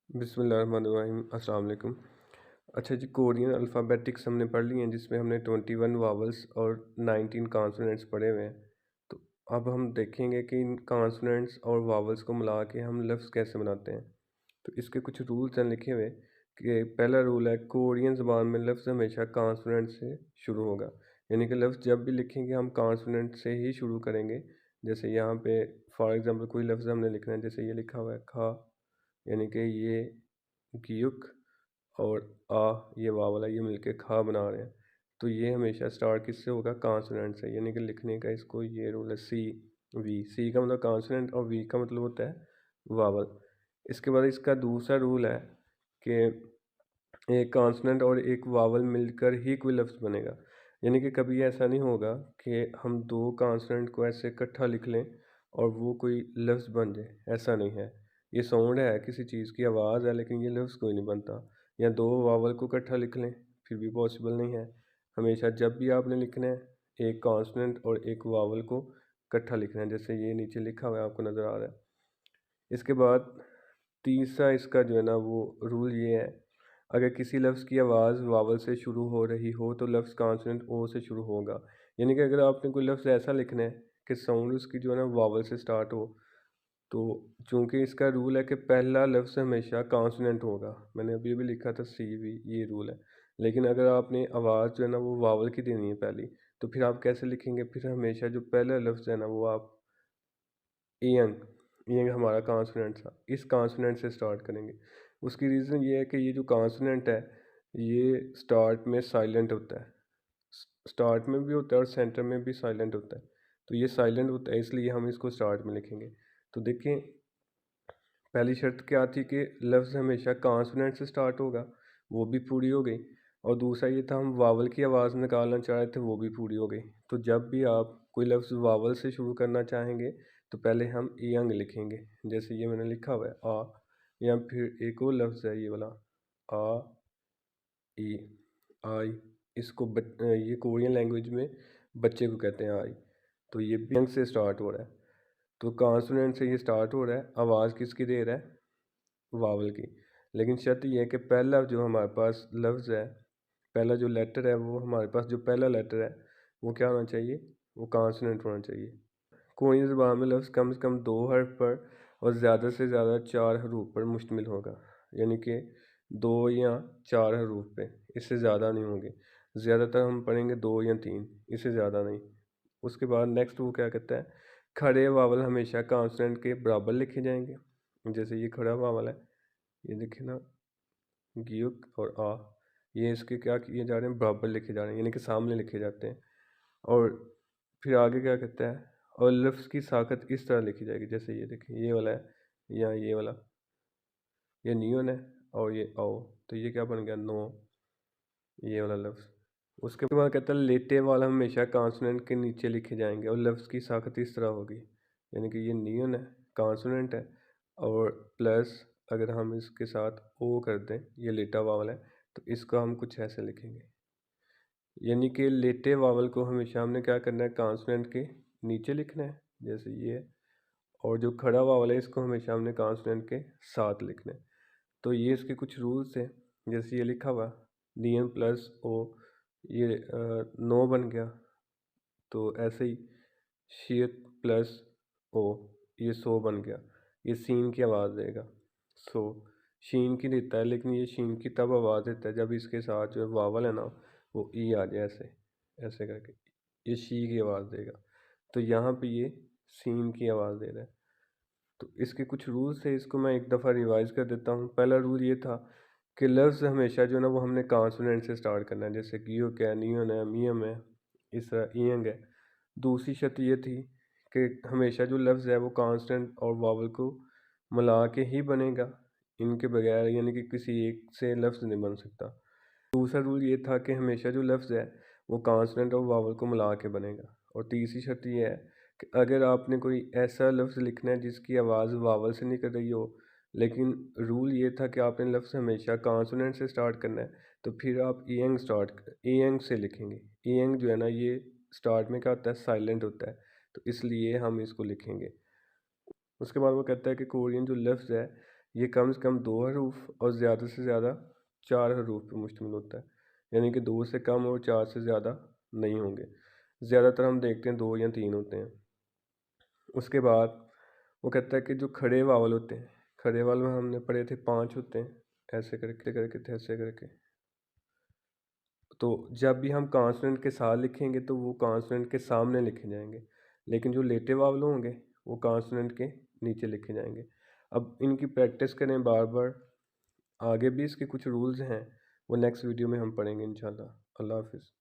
बिस्मिल्लाहिर्रहमानिर्रहीम अस्सलाम वालेकुम। अच्छा जी, कोरियन अल्फ़ाबेटिक्स हमने पढ़ ली हैं जिसमें हमने 21 वावल्स और 19 कॉन्सोनेंट्स पढ़े हुए हैं। तो अब हम देखेंगे कि इन कॉन्सोनेंट्स और वावल्स को मिला के हम लफ्ज़ कैसे बनाते हैं। तो इसके कुछ रूल्स हैं लिखे हुए कि पहला रूल है, कोरियन ज़बान में लफ्ज़ हमेशा कॉन्सोनेंट से शुरू होगा। यानी कि लफ्ज़ जब भी लिखेंगे हम कॉन्सोनेंट से ही शुरू करेंगे। जैसे यहाँ पे फॉर एग्ज़ाम्पल कोई लफ्ज़ हमने लिखना है, जैसे ये लिखा हुआ है खा, यानी कि ये गियुक और ये वावल है, ये मिलके खा बना रहे हैं। तो ये हमेशा स्टार्ट किससे होगा? कॉन्सोनेंट से। यानी कि लिखने का इसको ये रूल है सी वी। सी का मतलब कॉन्सोनेंट और वी का मतलब होता है वावल। इसके बाद इसका दूसरा रूल है कि एक कॉन्सोनेंट और एक वावल मिलकर ही कोई लफ्ज़ बनेगा। यानी कि कभी ऐसा नहीं होगा कि हम दो कॉन्सोनेंट को ऐसे इकट्ठा लिख लें और वो कोई लफ्ज़ बन जाए, ऐसा नहीं है। ये साउंड है, किसी चीज़ की आवाज़ है, लेकिन ये लफ्ज़ कोई नहीं बनता। या दो वावल को इकट्ठा लिख लें, फिर भी पॉसिबल नहीं है। हमेशा जब भी आपने लिखना है, एक कॉन्सोनेंट और एक वावल को इकट्ठा लिखना है, जैसे ये नीचे लिखा हुआ है आपको नज़र आ रहा है। इसके बाद तीसरा इसका जो है ना वो रूल ये है, अगर किसी लफ्ज़ की आवाज़ वावल से शुरू हो रही हो तो लफ्ज़ कॉन्सोनेंट ओ से शुरू होगा। यानी कि अगर आपने कोई लफ्ज़ ऐसा लिखना है कि साउंड उसकी जो है ना वावल से स्टार्ट हो, तो चूँकि इसका रूल है कि पहला लफ्ज़ हमेशा कॉन्सोनेंट होगा। मैंने अभी भी लिखा था सी वी, ये रूल है। लेकिन अगर आपने आवाज़ जो है ना वो वावल की देनी है पहली, तो फिर आप कैसे लिखेंगे? फिर हमेशा जो पहला लफ्ज़ है ना वो आप ईयंग, ईयंग हमारा कॉन्सोनेंट था, इस कॉन्सोनेंट से स्टार्ट करेंगे। उसकी रीज़न ये है कि ये जो कॉन्सोनेंट है, ये स्टार्ट में साइलेंट होता है। स्टार्ट में भी होता है और सेंटर में भी साइलेंट होता है। तो ये साइलेंट होता है, इसलिए हम इसको स्टार्ट में लिखेंगे। तो देखें, पहली शर्त क्या थी कि लफ्ज़ हमेशा कॉन्सोनेंट से स्टार्ट होगा, वो भी पूरी हो गई। और दूसरा ये था, हम वावल की आवाज़ निकालना चाह रहे थे, वो भी पूरी हो गई। तो जब भी आप कोई लफ्ज़ वावल से शुरू करना चाहेंगे तो पहले हम ईयंग लिखेंगे, जैसे ये मैंने लिखा हुआ है आ। या फिर एक और लफ्ज़ है ये वाला आ ई, आई। इसको ये कोरियन लैंग्वेज में बच्चे को कहते हैं आई। तो ये भी ईयंग से स्टार्ट हो रहा है। तो कॉन्सोनेंट से ये स्टार्ट हो रहा है, आवाज़ किसकी दे रहा है? वावल की। लेकिन शर्त ये है कि पहला जो हमारे पास लफ्ज़ है, पहला जो लेटर है, वो हमारे पास जो पहला लेटर है वो क्या होना चाहिए? वो कॉन्सोनेंट होना चाहिए। कोई ज़बान में लफ्ज़ कम से कम 2 हर्फ पर और ज़्यादा से ज़्यादा 4 हरूफ पर मुश्तमिल होगा। यानी कि 2 या 4 हरूफ पे, इससे ज़्यादा नहीं होंगे। ज़्यादातर हम पढ़ेंगे 2 या 3, इससे ज़्यादा नहीं। उसके बाद नेक्स्ट वो क्या कहता है, खड़े वावल हमेशा कॉन्सोनेंट के बराबर लिखे जाएंगे। जैसे ये खड़ा वावल है, ये देखिए ना, गियुक और ये इसके क्या किए जा रहे हैं? बराबर लिखे जा रहे हैं, यानी कि सामने लिखे जाते हैं। और फिर आगे क्या कहता है, और लफ्ज़ की साखत इस तरह लिखी जाएगी, जैसे ये देखिए ये वाला है या ये वाला, ये नियन है और ये आओ। तो ये क्या बन गया? नो, ये वाला लफ्ज़। उसके बाद कहता है लेटे वाला हमेशा कॉन्सोनेंट के नीचे लिखे जाएंगे और लफ्ज़ की साखत इस तरह होगी। यानी कि ये नियन है, कॉन्सोनेंट है, और प्लस अगर हम इसके साथ ओ कर दें, ये लेटा वावल है, तो इसको हम कुछ ऐसे लिखेंगे। यानी कि लेटे वावल को हमेशा हमने क्या करना है? कॉन्सोनेंट के नीचे लिखना है, जैसे ये है। और जो खड़ा वावल है इसको हमेशा हमने कॉन्सोनेंट के साथ लिखना है। तो ये इसके कुछ रूल्स हैं, जैसे ये लिखा हुआ नियन प्लस ओ, ये नो बन गया। तो ऐसे ही शीयत प्लस ओ, ये सो बन गया। ये सीन की आवाज़ देगा, सो शीन की देता है, लेकिन ये शीन की तब आवाज़ देता है जब इसके साथ जो वावल है ना वो ई आ जाए, ऐसे ऐसे करके ये शी की आवाज़ देगा। तो यहाँ पे ये सीन की आवाज़ दे रहा है। तो इसके कुछ रूल्स है, इसको मैं एक दफ़ा रिवाइज़ कर देता हूँ। पहला रूल ये था कि लफ्ज़ हमेशा जो है ना वो हमने कॉन्सोनेंट से स्टार्ट करना है, जैसे गियोक है, नियन है, मियम है, इस तरह ईयंग है। दूसरी शर्त ये थी कि हमेशा जो लफ्ज़ है वो कॉन्सोनेंट और वावल को मिला के ही बनेगा, इनके बगैर यानी कि किसी एक से लफ्ज़ नहीं बन सकता। दूसरा रूल ये था कि हमेशा जो लफ्ज़ है वो कॉन्सोनेंट और वावल को मिला के बनेगा। और तीसरी शर्त ये है कि अगर आपने कोई ऐसा लफ्ज़ लिखना है जिसकी आवाज़ वावल से निकल रही हो, लेकिन रूल ये था कि आपने लफ्ज़ हमेशा कॉन्सोनेंट से स्टार्ट करना है, तो फिर आप ईएंग से लिखेंगे। ईएंग जो है ना ये स्टार्ट में क्या होता है? साइलेंट होता है, तो इसलिए हम इसको लिखेंगे। उसके बाद वो कहता है कि कोरियन जो लफ्ज़ है ये कम से कम 2 हरूफ और ज़्यादा से ज़्यादा 4 हरूफ पे मुश्तमिल होता है, यानी कि 2 से कम और 4 से ज़्यादा नहीं होंगे। ज़्यादातर हम देखते हैं 2 या 3 होते हैं। उसके बाद वो कहता है कि जो खड़े वावल होते हैं, खड़े वावल में हमने पढ़े थे 5 होते हैं, ऐसे करके करके ऐसे करके। तो जब भी हम कॉन्सोनेंट के साथ लिखेंगे तो वो कॉन्सोनेंट के सामने लिखे जाएंगे, लेकिन जो लेटे वावल होंगे वो कॉन्सोनेंट के नीचे लिखे जाएंगे। अब इनकी प्रैक्टिस करें बार बार। आगे भी इसके कुछ रूल्स हैं, वो नेक्स्ट वीडियो में हम पढ़ेंगे इंशाल्लाह। अल्लाह हाफिज़।